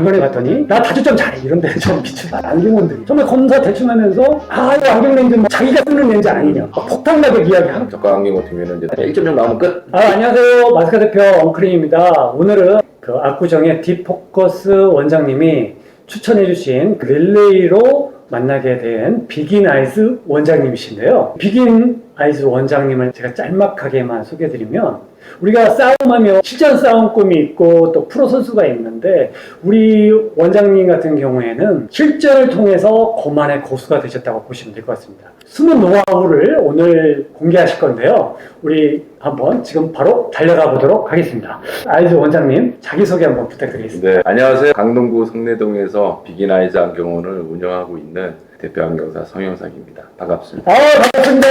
병원에 갔더니 나 다주점 잘해 이런데 좀 미친 안경원들이 정말 검사 대충 하면서 이거 안경 렌즈 뭐 자기가 쓰는 렌즈 아니냐 폭탄가격 이야기하는 저가 안경 같은 경우에는 이제 1점 정도 나오면 끝. 안녕하세요. 마스카 대표 엉크림입니다. 오늘은 그 압구정의 딥포커스 원장님이 추천해주신 그 릴레이로 만나게 된 비긴 아이즈 원장님이신데요. 비긴 아이즈 원장님을 제가 짤막하게만 소개해드리면 우리가 싸움하면 실전 싸움 꿈이 있고 또 프로 선수가 있는데 우리 원장님 같은 경우에는 실전을 통해서 거만의 고수가 되셨다고 보시면 될 것 같습니다. 숨은 노하우를 오늘 공개하실 건데요. 우리 한번 지금 바로 달려가 보도록 하겠습니다. 아이즈 원장님 자기소개 한번 부탁드리겠습니다. 네, 안녕하세요. 강동구 성내동에서 비긴 아이즈 안경원을 운영하고 있는 대표 안경사 성영석입니다. 반갑습니다. 반갑습니다.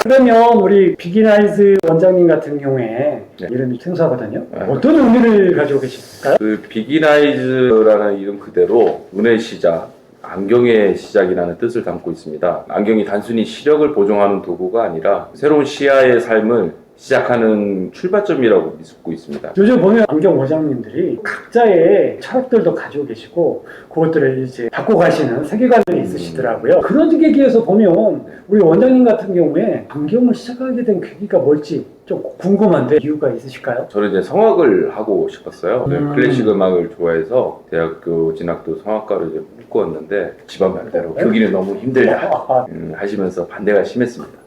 그러면 우리 비긴 아이즈 원장님 같은 경우에 이름이 생소하거든요. 어떤 의미를 가지고 계실까요? 그 비긴 아이즈라는 이름 그대로 눈의 시작, 안경의 시작이라는 뜻을 담고 있습니다. 안경이 단순히 시력을 보정하는 도구가 아니라 새로운 시야의 삶을 시작하는 출발점이라고 믿고 있습니다. 요즘 보면 안경 원장님들이 각자의 철학들도 가지고 계시고 그것들을 이제 바꿔 가시는 세계관들이 있으시더라고요. 그런 계기에서 보면 우리 원장님 같은 경우에 안경을 시작하게 된 계기가 뭘지 좀 궁금한데 이유가 있으실까요? 저는 이제 성악을 하고 싶었어요. 클래식 음악을 좋아해서 대학교 진학도 성악가로 이제 꿈꾸었는데 집안 반대로 교기는 너무 힘들다 하시면서 반대가 심했습니다.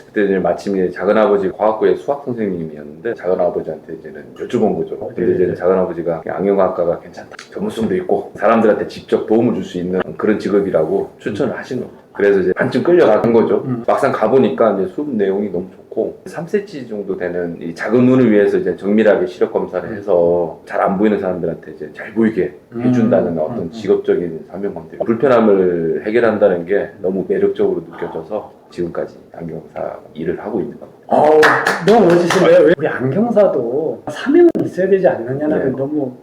그때 이제 마침 이제 작은아버지 과학부의 수학 선생님이었는데 작은아버지한테 이제는 여쭤본 거죠. 근데 이제 작은아버지가 안경학과가 괜찮다, 전문성도 있고 사람들한테 직접 도움을 줄 수 있는 그런 직업이라고 추천을 하신 겁니다. 그래서 이제 반쯤 끌려간 거죠. 막상 가보니까 이제 수업 내용이 너무 좋고 3cm 정도 되는 이 작은 눈을 위해서 이제 정밀하게 시력 검사를 해서 잘 안 보이는 사람들한테 이제 잘 보이게 해준다는 어떤 직업적인 사명감들, 불편함을 해결한다는 게 너무 매력적으로 느껴져서 지금까지 안경사 일을 하고 있는 겁니다. 너무 멋지신데요. 우리 안경사도 사명은 있어야 되지 않느냐는 너무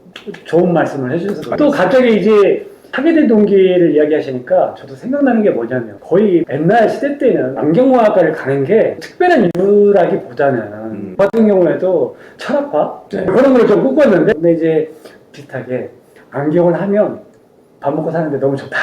좋은 말씀을 해주셔서 또 갑자기 이제 하게 된 동기를 이야기하시니까 저도 생각나는 게 뭐냐면 거의 옛날 시대 때는 안경화학과를 가는 게 특별한 이유라기보다는 저 같은 경우에도 철학과 그런 걸 좀 꿈꿨는데 근데 이제 비슷하게 안경을 하면 밥 먹고 사는데 너무 좋다.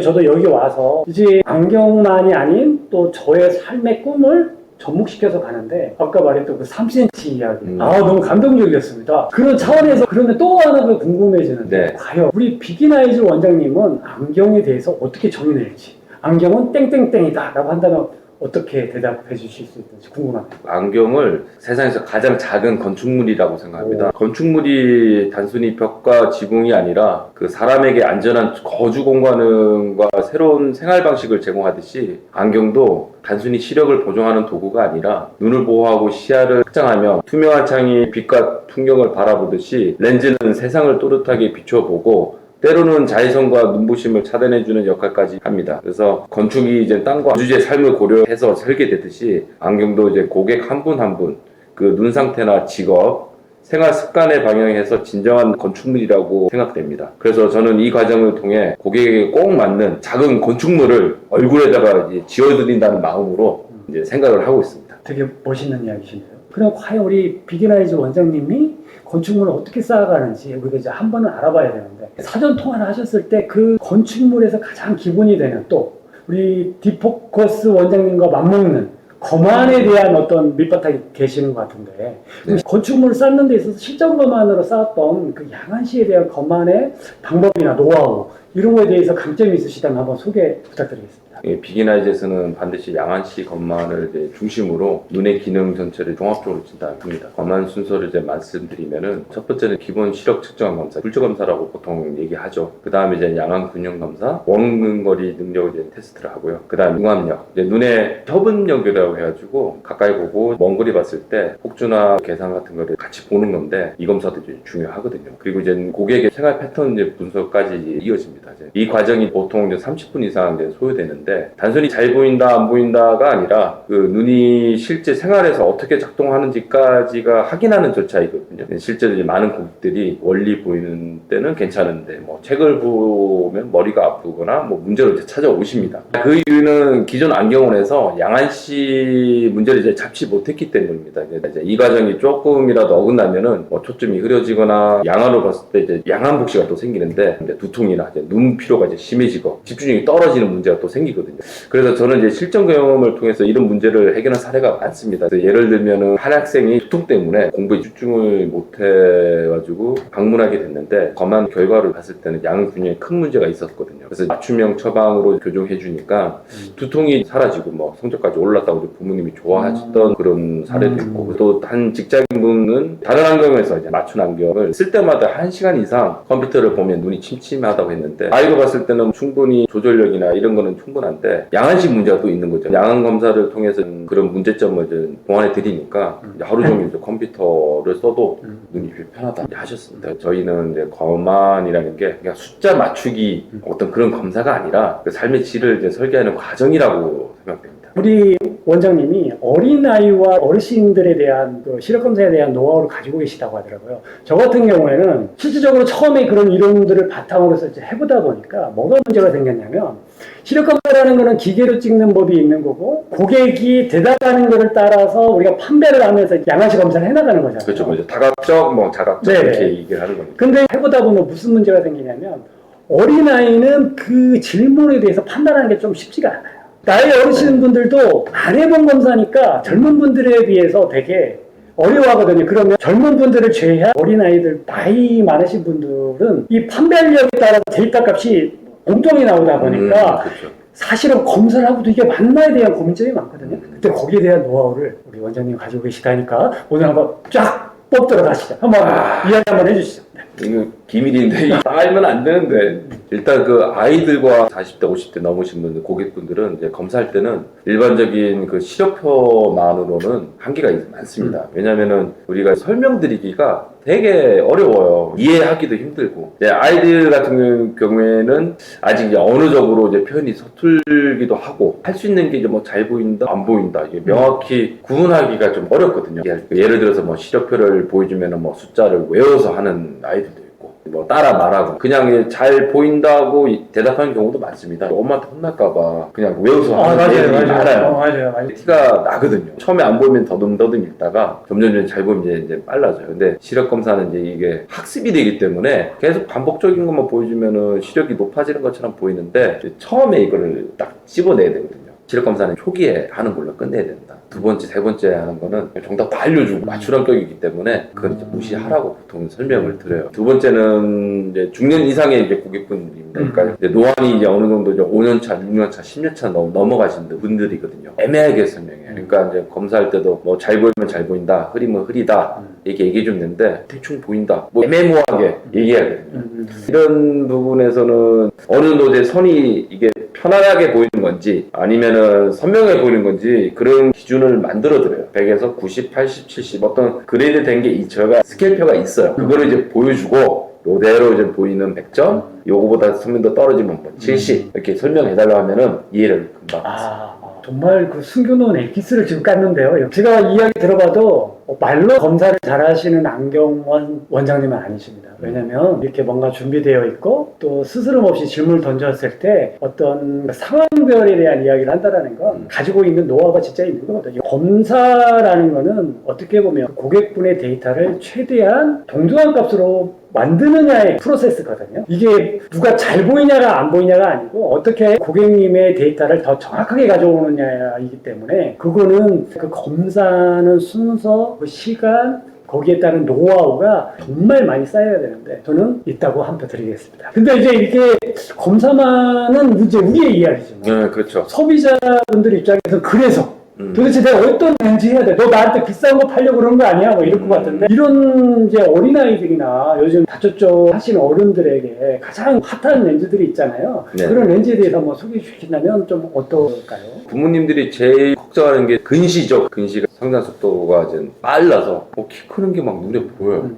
저도 여기 와서 이제 안경만이 아닌 또 저의 삶의 꿈을 접목시켜서 가는데 아까 말했던 그 3cm 이야기 너무 감동적이었습니다. 그런 차원에서 그러면 또 하나가 궁금해지는데 과연 우리 비긴 아이즈 원장님은 안경에 대해서 어떻게 정의낼지 안경은 땡땡땡이다 라고 한다면 어떻게 대답해 주실 수 있는지 궁금합니다. 안경을 세상에서 가장 작은 건축물이라고 생각합니다. 건축물이 단순히 벽과 지붕이 아니라 그 사람에게 안전한 거주 공간과 새로운 생활 방식을 제공하듯이 안경도 단순히 시력을 보정하는 도구가 아니라 눈을 보호하고 시야를 확장하며 투명한 창이 빛과 풍경을 바라보듯이 렌즈는 세상을 또렷하게 비춰보고 때로는 자외선과 눈부심을 차단해주는 역할까지 합니다. 그래서 건축이 이제 땅과 주주의 삶을 고려해서 설계되듯이 안경도 이제 고객 한 분 한 분 그 눈 상태나 직업, 생활 습관에 방영해서 진정한 건축물이라고 생각됩니다. 그래서 저는 이 과정을 통해 고객에게 꼭 맞는 작은 건축물을 얼굴에다가 이제 지어드린다는 마음으로 이제 생각을 하고 있습니다. 되게 멋있는 이야기시네요. 그럼 과연 우리 비긴 아이즈 원장님이 건축물을 어떻게 쌓아가는지 우리가 이제 한 번은 알아봐야 되는데 사전 통화를 하셨을 때 그 건축물에서 가장 기본이 되는 또 우리 딥포커스 원장님과 맞먹는 거만에 대한 어떤 밑바탕이 계시는 것 같은데 건축물을 쌓는 데 있어서 실전 거만으로 쌓았던 그 양안시에 대한 거만의 방법이나 노하우 이런 거에 대해서 강점이 있으시다면 한번 소개 부탁드리겠습니다. 비긴 아이즈에서는 반드시 양안시 검만을 이제 중심으로 눈의 기능 전체를 종합적으로 진단합니다. 검만 순서를 이제 말씀드리면은 첫 번째는 기본 시력 측정 검사, 불체 검사라고 보통 얘기하죠. 그 다음에 이제 양안 균형 검사, 원근거리 능력을 이제 테스트를 하고요. 그 다음에 융합력, 이제 눈의 협응력이라고 해가지고 가까이 보고 먼 거리 봤을 때 폭주나 계산 같은 거를 같이 보는 건데 이 검사도 이제 중요하거든요. 그리고 이제 고객의 생활 패턴 이제 분석까지 이어집니다. 이 과정이 보통 이제 30분 이상 이제 소요되는데 있는데 단순히 잘 보인다 안 보인다가 아니라 그 눈이 실제 생활에서 어떻게 작동하는지까지가 확인하는 절차이거든요. 실제로 이제 많은 고객들이 멀리 보이는 때는 괜찮은데 뭐 책을 보면 머리가 아프거나 뭐 문제로 이제 찾아오십니다. 그 이유는 기존 안경원에서 양안시 문제를 이제 잡지 못했기 때문입니다. 이제 이 과정이 조금이라도 어긋나면은 뭐 초점이 흐려지거나 양안으로 봤을 때 이제 양안복시가 또 생기는데 이제 두통이나 이제 눈 피로가 이제 심해지고 집중력이 떨어지는 문제가 또 생기거든요. 그래서 저는 이제 실전 경험을 통해서 이런 문제를 해결한 사례가 많습니다. 예를 들면은 한 학생이 두통 때문에 공부에 집중을 못해가지고 방문하게 됐는데 검안 결과를 봤을 때는 양 균형에 큰 문제가 있었거든요. 그래서 맞춤형 처방으로 교정해주니까 두통이 사라지고 뭐 성적까지 올랐다고 부모님이 좋아하시던 그런 사례도 있고 또 한 직장인분은 다른 안경에서 이제 맞춘 안경을 쓸 때마다 1시간 이상 컴퓨터를 보면 눈이 침침하다고 했는데 아이가 봤을 때는 충분히 조절력이나 이런 거는 충분한데 양안식 문제가 또 있는 거죠. 양안 검사를 통해서 그런 문제점을 이제 보완해 드리니까 하루 종일 이제 컴퓨터를 써도 눈이 불편하다 하셨습니다. 저희는 이제 검안이라는 게 그냥 숫자 맞추기 어떤 그런 검사가 아니라 그 삶의 질을 이제 설계하는 과정이라고 생각됩니다. 우리 원장님이 어린아이와 어르신들에 대한 그 시력검사에 대한 노하우를 가지고 계시다고 하더라고요. 저 같은 경우에는 실질적으로 처음에 그런 이론들을 바탕으로 해서 이제 해보다 보니까 뭐가 문제가 생겼냐면 시력검사라는 거는 기계로 찍는 법이 있는 거고 고객이 대답하는 거를 따라서 우리가 판별을 하면서 양아치 검사를 해나가는 거잖아요. 그렇죠. 그렇죠. 다각적, 뭐 자각적 이렇게 얘기를 하는 겁니다. 근데 해보다 보면 무슨 문제가 생기냐면 어린아이는 그 질문에 대해서 판단하는 게 좀 쉽지가 않아요. 나이 어르신 분들도 안 해본 검사니까 젊은 분들에 비해서 되게 어려워하거든요. 그러면 젊은 분들을 제외한 어린아이들, 나이 많으신 분들은 이 판별력에 따라 데이터 값이 엉뚱히 나오다 보니까 그렇죠. 사실은 검사를 하고도 이게 맞나에 대한 고민점이 많거든요. 근데 거기에 대한 노하우를 우리 원장님 가지고 계시다니까 오늘 한번 쫙 뽑도록 하시죠. 한번 이야기 한번 해주시죠. 이거 기밀인데 이거 알면 안 되는데 일단 그 아이들과 40대 50대 넘으신 분들 고객분들은 이제 검사할 때는 일반적인 그 시력표만으로는 한계가 많습니다. 왜냐면은 우리가 설명드리기가 되게 어려워요. 이해하기도 힘들고 이제 아이들 같은 경우에는 아직 이제 언어적으로 이제 표현이 서툴기도 하고 할 수 있는 게 이제 뭐 잘 보인다 안 보인다 이게 명확히 구분하기가 좀 어렵거든요. 예를 들어서 뭐 시력표를 보여주면은 뭐 숫자를 외워서 하는 아이들도 있고 뭐 따라 말하고 그냥 잘 보인다고 대답하는 경우도 많습니다. 엄마한테 혼날까봐 그냥 외워서 하는 애들이 많아요. 맞아요. 티가 나거든요. 처음에 안 보이면 더듬더듬 읽다가 점점 잘 보이면 이제 빨라져요. 근데 시력 검사는 이제 이게 학습이 되기 때문에 계속 반복적인 것만 보여주면은 시력이 높아지는 것처럼 보이는데 처음에 이거를 딱 집어내야 되거든요. 시력 검사는 초기에 하는 걸로 끝내야 된다. 두 번째, 세 번째 하는 거는 정답 다 알려주고 맞추란격이기 때문에 그건 이제 무시하라고 보통 설명을 드려요. 두 번째는 이제 중년 이상의 이제 고객분입니다. 그러니까 이제 노안이 이제 어느 정도 이제 5년차, 6년차, 10년차 넘어가신 분들이거든요. 애매하게 설명해요. 그러니까 이제 검사할 때도 뭐 잘 보이면 잘 보인다, 흐리면 흐리다 이렇게 얘기해 주면 되는데 대충 보인다, 뭐 애매모호하게 얘기해야거든요. 이런 부분에서는 어느 정도 이제 선이 이게 편안하게 보이는 건지 아니면은 선명해 보이는 건지 그런 기준을 만들어드려요. 100에서 90, 80, 70 어떤 그레이드 된 게 저희가 스케일표가 있어요. 그거를 이제 보여주고 요대로 이제 보이는 100점 요거보다 선명 더 떨어지면 뭐 70 이렇게 설명해달라고 하면은 이해를 금방 했어요. 정말 그 숨겨놓은 엑기스를 지금 깠는데요. 제가 이야기 들어봐도 말로 검사를 잘하시는 안경원 원장님은 아니십니다. 왜냐면 이렇게 뭔가 준비되어 있고 또 스스럼 없이 질문을 던졌을 때 어떤 상황별에 대한 이야기를 한다는 건 가지고 있는 노하우가 진짜 있는 거거든요. 검사라는 거는 어떻게 보면 고객분의 데이터를 최대한 동등한 값으로 만드느냐의 프로세스거든요. 이게 누가 잘 보이냐가 안 보이냐가 아니고 어떻게 고객님의 데이터를 더 정확하게 가져오느냐이기 때문에 그거는 그 검사는 순서, 그 시간, 거기에 따른 노하우가 정말 많이 쌓여야 되는데 저는 있다고 한 표 드리겠습니다. 근데 이제 이렇게 검사만은 이제 우리의 이야기죠. 네, 그렇죠. 소비자분들 입장에서 그래서 도대체 내가 어떤 렌즈 해야 돼? 너 나한테 비싼 거 팔려고 그러는 거 아니야? 뭐 이럴 것 같은데 이런 이제 어린아이들이나 요즘 다쳤죠 하시는 어른들에게 가장 핫한 렌즈들이 있잖아요. 네. 그런 렌즈에 대해서 한번 소개해 주신다면 좀 어떨까요? 부모님들이 제일 걱정하는 게 근시죠. 근시가 성장 속도가 이제 빨라서 키 크는 게 막 눈에 보여요.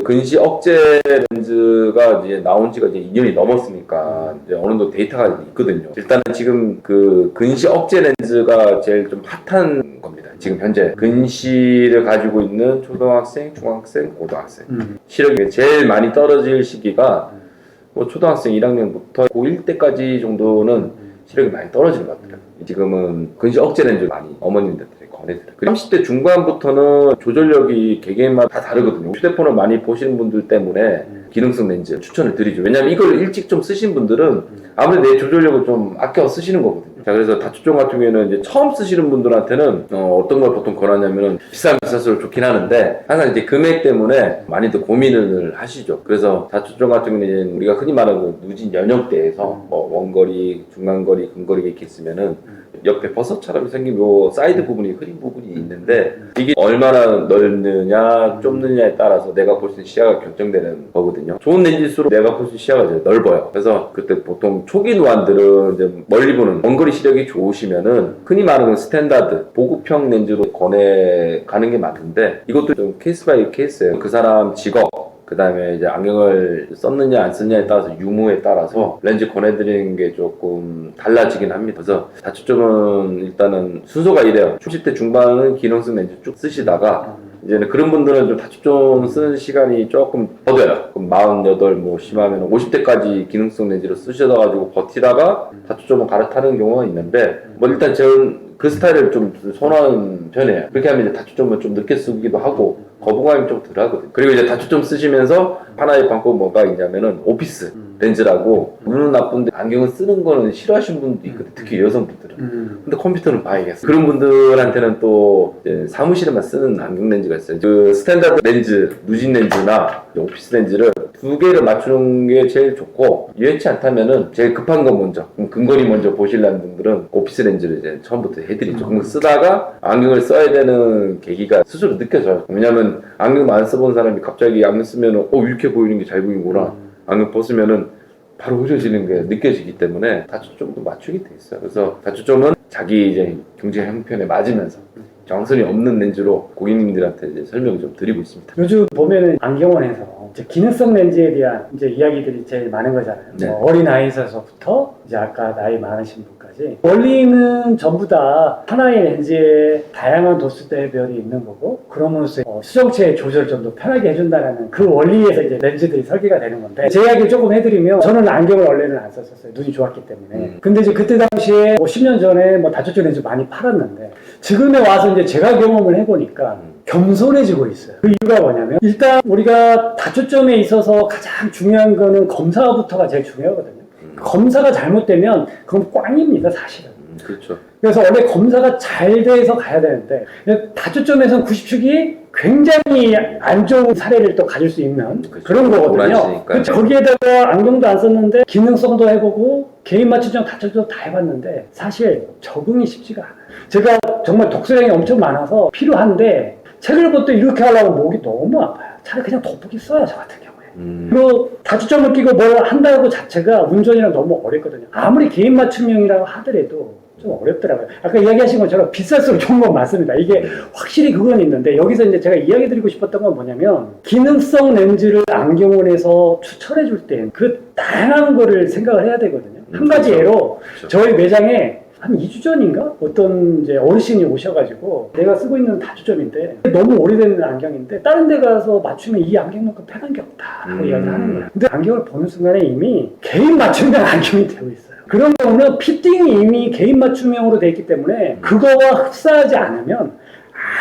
근시 억제 렌즈가 이제 나온 지가 이제 2년이 넘었으니까 이제 어느 정도 데이터가 있거든요. 일단은 지금 그 근시 억제 렌즈가 제일 좀 핫한 겁니다. 지금 현재 근시를 가지고 있는 초등학생, 중학생, 고등학생 시력이 제일 많이 떨어질 시기가 뭐 초등학생 1학년부터 고1 때까지 정도는 시력이 많이 떨어지는 것 같더라고요. 지금은 근시 억제 렌즈 많이 어머님들이 권해드려요. 30대 중반부터는 조절력이 개개인마다 다 다르거든요. 휴대폰을 많이 보시는 분들 때문에 기능성 렌즈 추천을 드리죠. 왜냐면 이걸 일찍 좀 쓰신 분들은 아무래도 내 조절력을 좀 아껴 쓰시는 거거든요. 자, 그래서 다초점 같은 경우에는 이제 처음 쓰시는 분들한테는 어떤 걸 보통 권하냐면은 비쌀수록 좋긴 하는데 항상 이제 금액 때문에 많이들 고민을 하시죠. 그래서 다초점 같은 경우는 이제 우리가 흔히 말하는 누진 연령대에서 뭐 원거리, 중간거리, 근거리 이렇게 있으면은 옆에 버섯처럼 생긴 요 사이드 부분이 흐린 부분이 있는데 이게 얼마나 넓느냐 좁느냐에 따라서 내가 볼 수 있는 시야가 결정되는 거거든요. 좋은 렌즈일수록 내가 볼 수 있는 시야가 이제 넓어요. 그래서 그때 보통 초기 노안들은 이제 멀리 보는 원거리 시력이 좋으시면은 흔히 말하는 스탠다드 보급형 렌즈로 권해 가는 게 맞는데 이것도 좀 케이스 바이 케이스예요. 그 사람 직업 그 다음에 이제 안경을 썼느냐 안 썼느냐에 따라서 유무에 따라서 렌즈 권해드리는 게 조금 달라지긴 합니다. 그래서 다초점은 일단은 순서가 이래요. 30대 중반은 기능성 렌즈 쭉 쓰시다가 이제는 그런 분들은 좀 다초점 쓰는 시간이 조금 더 돼요. 그럼 48, 뭐 심하면 50대까지 기능성 렌즈를 쓰셔가지고 버티다가 다초점을 갈아타는 경우가 있는데 뭐 일단 저는 그 스타일을 좀 선호하는 편이에요. 그렇게 하면 이제 다초점을 좀 늦게 쓰기도 하고 거부감이 좀 덜 하거든요. 그리고 이제 다초점 쓰시면서 하나의 방법 뭐가 있냐면은 오피스 렌즈라고 눈은 나쁜데 안경을 쓰는 거는 싫어하시는 분도 있거든요. 특히 여성분들은. 근데 컴퓨터는 봐야겠어. 그런 분들한테는 또 이제 사무실에만 쓰는 안경 렌즈가 있어요. 그 스탠다드 렌즈, 누진 렌즈나 오피스 렌즈를 두 개를 맞추는 게 제일 좋고 여의치 않다면은 제일 급한 거 먼저 근거리 먼저 보시려는 분들은 오피스 렌즈를 이제 처음부터 해드리죠. 그럼 쓰다가 안경을 써야 되는 계기가 스스로 느껴져요. 왜냐면 안경 안 써본 사람이 갑자기 안경 쓰면은 이렇게 보이는 게 잘 보이는구나. 안경 벗으면은 바로 흐려지는 게 느껴지기 때문에 다초점도 맞추게 돼 있어요. 그래서 다초점은 자기 이제 경제 형편에 맞으면서 정선이 없는 렌즈로 고객님들한테 이제 설명을 좀 드리고 있습니다. 요즘 보면은 안경원에서 이제 기능성 렌즈에 대한 이제 이야기들이 제일 많은 거잖아요. 네. 뭐 어린 아이에서부터 이제 아까 나이 많으신 분까지 원리는 전부 다 하나의 렌즈에 다양한 도수대별이 있는 거고 그러므로써 수정체의 조절점도 편하게 해준다는 그 원리에서 이제 렌즈들이 설계가 되는 건데 제 이야기 조금 해드리면 저는 안경을 원래는 안 썼었어요. 눈이 좋았기 때문에. 근데 이제 그때 당시에 뭐 10년 전에 뭐 다초점 렌즈 많이 팔았는데 지금에 와서 이제 제가 경험을 해보니까 겸손해지고 있어요. 그 이유가 뭐냐면 일단 우리가 다초점에 있어서 가장 중요한 거는 검사부터가 제일 중요하거든요. 검사가 잘못되면 그건 꽝입니다, 사실은. 그렇죠. 그래서 원래 검사가 잘 돼서 가야 되는데 다초점에서는 90축이 굉장히 안 좋은 사례를 또 가질 수 있는 그런 거거든요. 그렇죠. 거기에다가 안경도 안 썼는데 기능성도 해보고 개인 맞춤형 다초점 다 해봤는데 사실 적응이 쉽지가 않아요. 제가 정말 독서량이 엄청 많아서 필요한데 책을 볼 때 이렇게 하려면 목이 너무 아파요. 차라리 그냥 돋보기 써요, 저 같은 경우에. 그리고 다초점을 끼고 뭘 한다고 자체가 운전이랑 너무 어렵거든요. 아무리 개인 맞춤형이라고 하더라도 좀 어렵더라고요. 아까 이야기하신 것처럼 비쌀수록 좋은 건 맞습니다. 이게 확실히 그건 있는데 여기서 이제 제가 이야기 드리고 싶었던 건 뭐냐면 기능성 렌즈를 안경원에서 추천해 줄 때 그 다양한 거를 생각을 해야 되거든요. 한 가지 예로 저희 매장에 한 2주 전인가? 어떤 이제 어르신이 오셔가지고 내가 쓰고 있는 다초점인데 너무 오래된 안경인데 다른 데 가서 맞추면 이 안경만큼 편한 게 없다라고 이야기를 하는 거예요. 근데 안경을 보는 순간에 이미 개인 맞춤형 안경이 되고 있어요. 그런 경우는 피팅이 이미 개인 맞춤형으로 되어 있기 때문에 그거와 흡사하지 않으면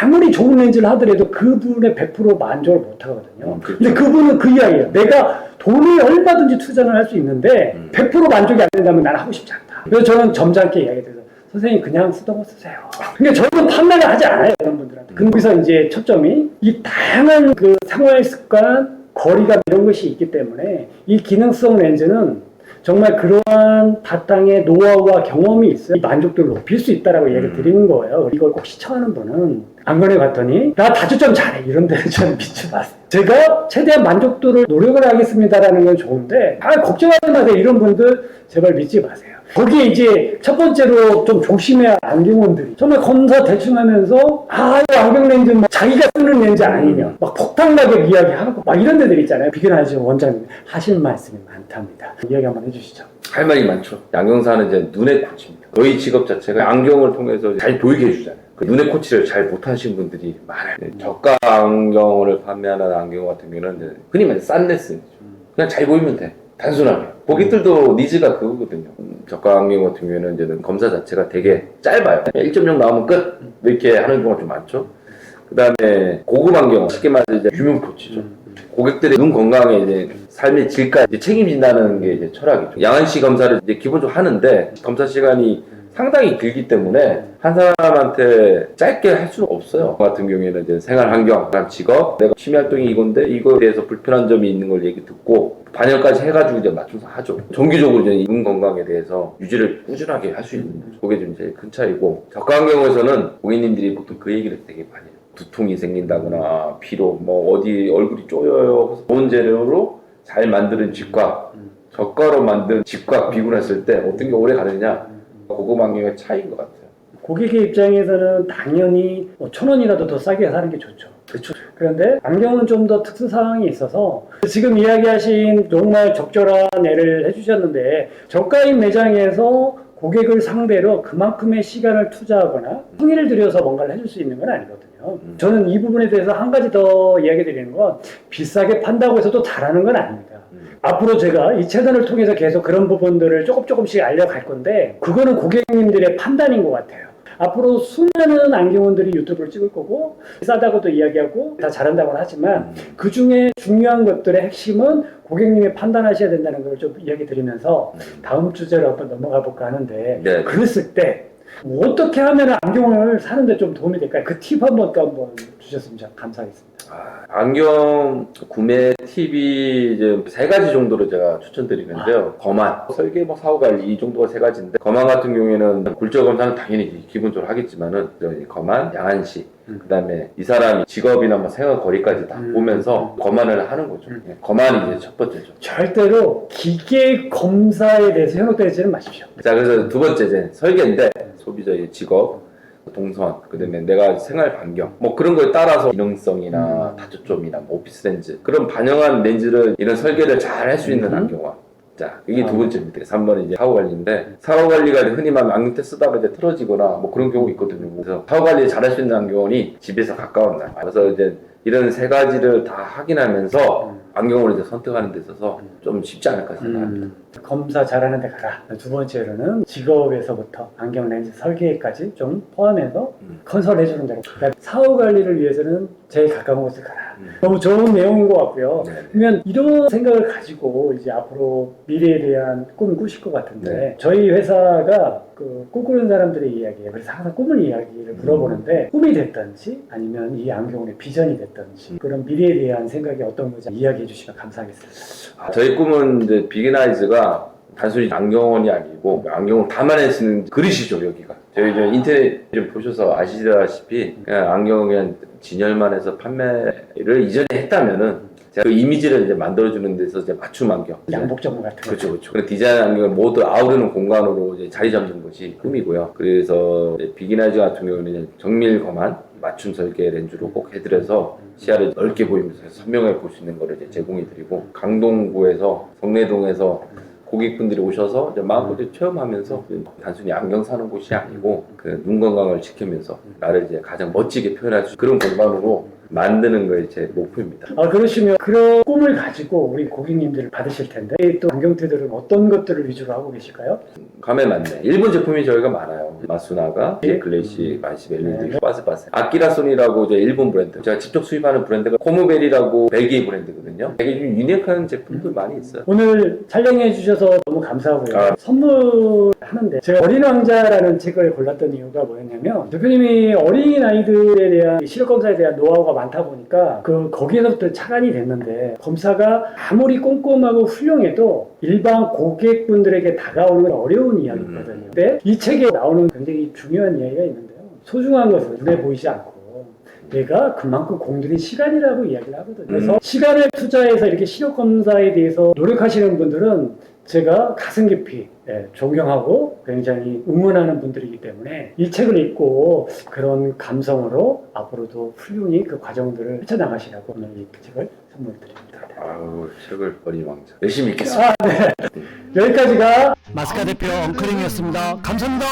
아무리 좋은 렌즈를 하더라도 그분의 100% 만족을 못 하거든요. 근데 그분은 그 이야기예요. 내가 돈을 얼마든지 투자를 할 수 있는데 100% 만족이 안 된다면 나는 하고 싶지 않다. 그래서 저는 점잖게 이야기해서 선생님 그냥 쓰던 거 쓰세요. 근데 저는 판매를 하지 않아요, 그런 분들한테. 거기서 이제 초점이 이 다양한 그 생활 습관, 거리감 이런 것이 있기 때문에 이 기능성 렌즈는 정말 그러한 바탕의 노하우와 경험이 있어야 만족도를 높일 수 있다라고 얘기를 드리는 거예요. 이걸 꼭 시청하는 분은 안 꺼내봤더니 나 다초점 잘해 이런 데는 좀 믿지 마세요. 제가 최대한 만족도를 노력을 하겠습니다라는 건 좋은데 걱정하지 마세요. 이런 분들 제발 믿지 마세요. 거기에 이제 첫 번째로 좀 조심해야 안경원들이 정말 검사 대충 하면서 이 안경 렌즈 뭐 자기가 쓰는 렌즈 아니면 막 폭탄나게 이야기하고 막 이런 데들 있잖아요. 비견하시는 원장님 하실 말씀이 많답니다. 이야기 한번 해주시죠. 할 말이 많죠. 안경사는 이제 눈의 코치입니다. 저희 직업 자체가 안경을 통해서 잘 보이게 해주잖아요. 그 눈의 코치를 잘 못하신 분들이 많아요. 저가 안경을 판매하는 안경 같은 경우는 이제 흔히 말해서 싼 레슨이죠. 그냥 잘 보이면 돼. 단순하게. 고객들도 니즈가 그거거든요. 저가 안경 같은 경우에는 이제 검사 자체가 되게 짧아요. 1.0 나오면 끝! 이렇게 하는 경우가 좀 많죠. 그 다음에 고급 안경, 쉽게 말해서 이제 유명 코치죠. 고객들의 눈 건강에 이제 삶의 질까지 이제 책임진다는 게 이제 철학이죠. 양안시 검사를 이제 기본적으로 하는데 검사 시간이 상당히 길기 때문에 한 사람한테 짧게 할 수는 없어요. 저 같은 경우에는 이제 생활 환경, 그다음 직업, 내가 취미 활동이 이건데 이거에 대해서 불편한 점이 있는 걸 얘기 듣고 반영까지 해가지고 이제 맞춰서 하죠. 정기적으로 이제 눈 건강에 대해서 유지를 꾸준하게 할 수 있는 거죠. 그게 좀 제일 큰 차이고 저가 안경에서는 고객님들이 보통 그 얘기를 되게 많이 해요. 두통이 생긴다거나 피로, 뭐 어디 얼굴이 쪼여요. 좋은 재료로 잘 만드는 직각, 저가로 만든 직각 비교했을 때 어떤 게 오래 가느냐. 고급 안경의 차이인 것 같아요. 고객의 입장에서는 당연히 1,000원이라도 더 싸게 사는 게 좋죠. 그렇죠. 그런데 안경은 좀 더 특수사항이 있어서 지금 이야기하신 정말 적절한 예를 해주셨는데 저가인 매장에서 고객을 상대로 그만큼의 시간을 투자하거나 성의를 들여서 뭔가를 해줄 수 있는 건 아니거든요. 저는 이 부분에 대해서 한 가지 더 이야기 드리는 건 비싸게 판다고 해서 또 잘하는 건 아닙니다. 앞으로 제가 이 채널을 통해서 계속 그런 부분들을 조금씩 알려갈 건데 그거는 고객님들의 판단인 것 같아요. 앞으로 수많은 안경원들이 유튜브를 찍을 거고 싸다고도 이야기하고 다 잘한다고는 하지만 그 중에 중요한 것들의 핵심은 고객님이 판단하셔야 된다는 걸 좀 이야기 드리면서 다음 주제로 한번 넘어가 볼까 하는데 네. 그랬을 때 어떻게 하면 안경을 사는데 좀 도움이 될까요? 그 팁 한번 주셨으면 감사하겠습니다. 안경 구매 팁이 이제 3가지 정도로 제가 추천드리는데요. 검안, 설계, 사후 관리 이 정도가 3가지인데 검안 같은 경우에는 굴절 검사는 당연히 기본적으로 하겠지만은 검안, 양안시, 그 다음에 이 사람이 직업이나 생활 거리까지 다 보면서 검안을 하는 거죠. 검안이 이제 첫 번째죠. 절대로 기계 검사에 대해서 현혹되지는 마십시오. 자, 그래서 두 번째 이제 설계인데 소비자의 직업, 동선, 그 다음에 내가 생활 반경 그런 거에 따라서 기능성이나 다초점이나 오피스 렌즈 그런 반영한 렌즈를 이런 설계를 잘 할 수 있는 안경화. 자, 이게 두 번째입니다. 3번은 이제 사후 관리인데 사후 관리가 흔히 말하면 안경 테 쓰다가 이제 틀어지거나 그런 경우 있거든요. 그래서 사후 관리 잘 할 수 있는 안경원이 집에서 가까운 날. 그래서 이제 이런 3가지를 다 확인하면서 안경을 이제 선택하는 데 있어서 좀 쉽지 않을까 생각합니다. 검사 잘하는 데 가라. 두 번째로는 직업에서부터 안경 렌즈 설계까지 좀 포함해서 컨설트 해주는 대로. 그러니까 사후 관리를 위해서는 제일 가까운 곳을 가라. 너무 좋은 내용인 것 같고요. 그러면 이런 생각을 가지고 이제 앞으로 미래에 대한 꿈을 꾸실 것 같은데 저희 회사가 그 꿈꾸는 사람들의 이야기예요. 그래서 항상 꿈을 이야기를 물어보는데 꿈이 됐든지 아니면 이 안경의 비전이 됐든지 그런 미래에 대한 생각이 어떤 건지 이야기해 주시면 감사하겠습니다. 저희 꿈은 이제 비기나이즈가 단순히 안경원이 아니고 안경을 담아낼 수 있는 그릇이죠. 여기가 저희 이제 인터넷 좀 보셔서 아시다시피 그냥 안경 그냥 진열만 해서 판매를 이전에 했다면은 제가 그 이미지를 이제 만들어주는 데서 이제 맞춤 안경. 양복 전문 같은 거. 그렇죠. 그리고 디자인 안경을 모두 아우르는 공간으로 이제 자리 잡는 것이 꿈이고요. 그래서 비기나이즈 같은 경우는 정밀 검안, 맞춤 설계 렌즈로 꼭 해드려서 시야를 넓게 보이면서 선명하게 볼 수 있는 거를 이제 제공해드리고 강동구에서 성내동에서 고객분들이 오셔서 이제 마음껏 체험하면서 단순히 안경 사는 곳이 아니고 그 눈 건강을 지키면서 나를 이제 가장 멋지게 표현할 수 있는 그런 공간으로 만드는 게 제 목표입니다. 그러시면 그런 꿈을 가지고 우리 고객님들을 받으실 텐데 또 안경테들은 어떤 것들을 위주로 하고 계실까요? 감에 맞네. 일본 제품이 저희가 많아요. 마수나가, 글래시, 마시 LED, 바스바스. 아키라손이라고 이제 일본 브랜드. 제가 직접 수입하는 브랜드가 코무베리라고 벨기에 브랜드거든요. 되게 좀 유니크한 제품들 많이 있어요. 오늘 촬영해 주셔서 너무 감사하고요. 선물하는데 제가 어린 왕자라는 책을 골랐던 이유가 뭐였냐면 대표님이 어린 아이들에 대한 시력 검사에 대한 노하우가 많다 보니까 거기에서부터 착안이 됐는데 검사가 아무리 꼼꼼하고 훌륭해도 일반 고객분들에게 다가오는 건 어려운 이야기거든요. 근데 이 책에 나오는 굉장히 중요한 이야기가 있는데요. 소중한 것은 눈에 보이지 않고 내가 그만큼 공들인 시간이라고 이야기를 하거든요. 그래서 시간을 투자해서 이렇게 시력 검사에 대해서 노력하시는 분들은 제가 가슴 깊이 존경하고 굉장히 응원하는 분들이기 때문에 이 책을 읽고 그런 감성으로 앞으로도 훌륭히 그 과정들을 헤쳐나가시라고 오늘 이 책을 선물드립니다. 아우, 책을 버린 왕자. 열심히 읽겠습니다. 여기까지가 마스카 대표 엉클링이었습니다. 감사합니다.